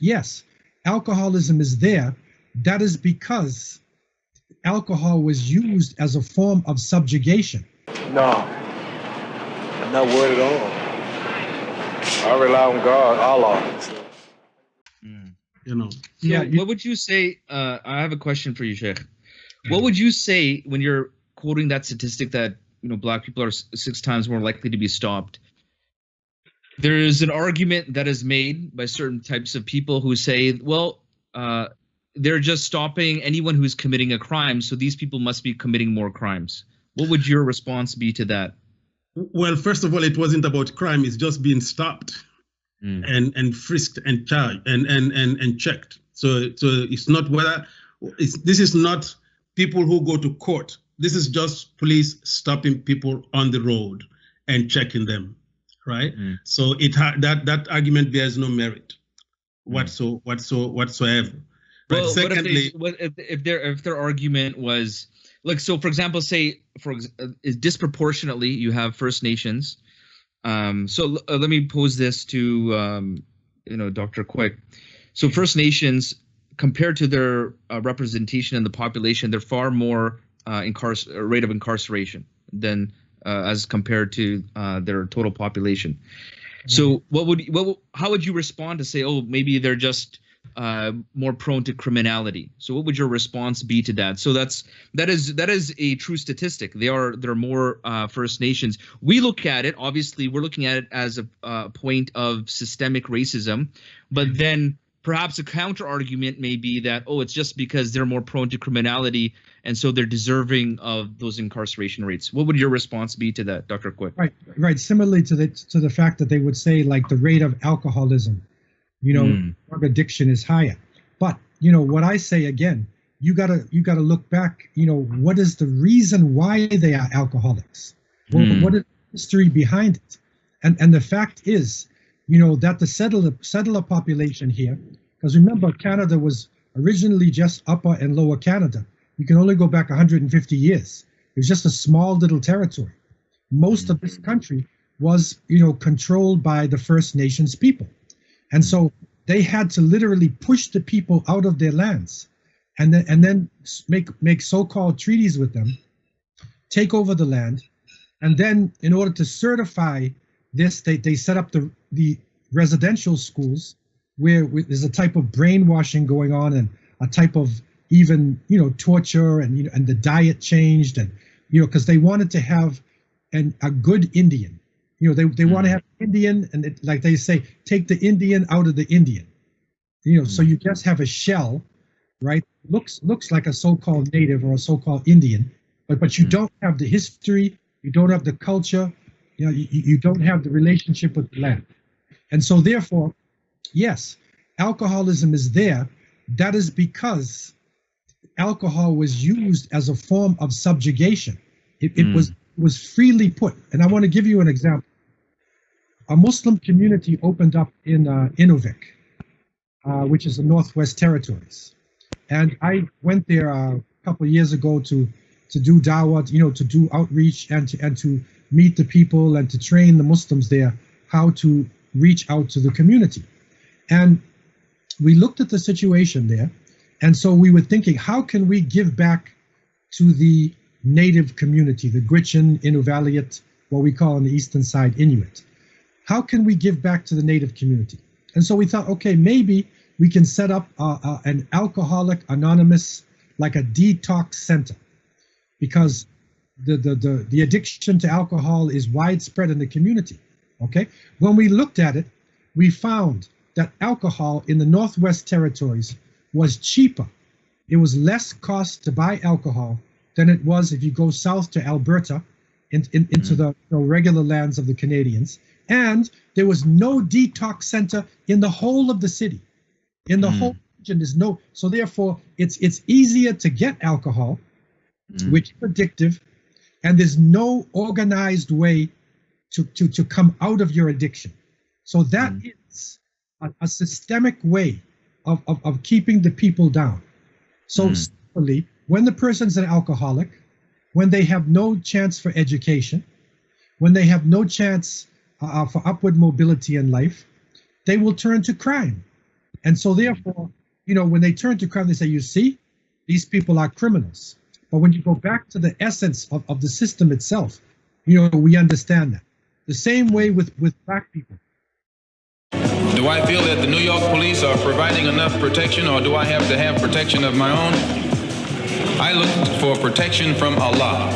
Yes, alcoholism is there. That is because alcohol was used as a form of subjugation. No, I'm not worried at all. I rely on God, Allah. Mm. You know. So Yeah, what would you say? I have a question for you, Shaykh. What would you say when you're quoting that statistic that black people are 6 times more likely to be stopped? There is an argument that is made by certain types of people who say, well, they're just stopping anyone who's committing a crime, so these people must be committing more crimes. What would your response be to that? Well, first of all, it wasn't about crime. It's just being stopped and frisked and charged and checked. So it's not whether this is not people who go to court. This is just police stopping people on the road and checking them, right? So that argument bears no merit whatsoever. Right. Well, Secondly, if their argument was like, so for example, say is disproportionately you have First Nations. So let me pose this to Dr. Quick. So First Nations, compared to their representation in the population, they're far more rate of incarceration than as compared to their total population. So how would you respond to say, oh, maybe they're just more prone to criminality? So what would your response be to that? So that is a true statistic. They're more First Nations. We look at it, obviously we're looking at it as a point of systemic racism, but then perhaps a counter argument may be that, oh, it's just because they're more prone to criminality and so they're deserving of those incarceration rates. What would your response be to that, Dr. Quick? Right. Similarly to the fact that they would say like the rate of alcoholism, drug addiction is higher. But what I say again, you gotta look back. What is the reason why they are alcoholics? What is the history behind it? And the fact is, that the settler population here, because remember Canada was originally just Upper and Lower Canada. You can only go back 150 years. It was just a small little territory. Most of this country was, controlled by the First Nations people. And so they had to literally push the people out of their lands and then make so-called treaties with them, take over the land. And then in order to certify this, they set up the residential schools where there's a type of brainwashing going on and a type of even, torture and the diet changed and, because they wanted to have a good Indian. They want to have Indian, and like they say, take the Indian out of the Indian. So you just have a shell, right? Looks like a so-called native or a so-called Indian, but you don't have the history, you don't have the culture, you don't have the relationship with the land. And so therefore, yes, alcoholism is there. That is because alcohol was used as a form of subjugation. It was freely put. And I want to give you an example. A Muslim community opened up in Inuvik, which is the Northwest Territories. And I went there a couple of years ago to do dawah, to do outreach and to meet the people and to train the Muslims there how to reach out to the community. And we looked at the situation there. And so we were thinking, how can we give back to the native community, the Gwich'in, Inuvialuit, what we call on the eastern side Inuit? How can we give back to the native community? And so we thought, okay, maybe we can set up an alcoholic anonymous, like a detox center, because the addiction to alcohol is widespread in the community. Okay, when we looked at it, we found that alcohol in the Northwest Territories was cheaper. It was less cost to buy alcohol than it was if you go south to Alberta into the regular lands of the Canadians. And there was no detox center in the whole of the city. In the whole region, there's no. So therefore, it's easier to get alcohol, which is addictive, and there's no organized way to come out of your addiction. So that is a systemic way of keeping the people down. So similarly, when the person's an alcoholic, when they have no chance for education, when they have no chance for upward mobility in life, they will turn to crime. And so therefore, you know, when they turn to crime, they say, you see, these people are criminals. But when you go back to the essence of the system itself, you know, we understand that. The same way with black people. Do I feel that the New York police are providing enough protection, or do I have to have protection of my own? I look for protection from Allah.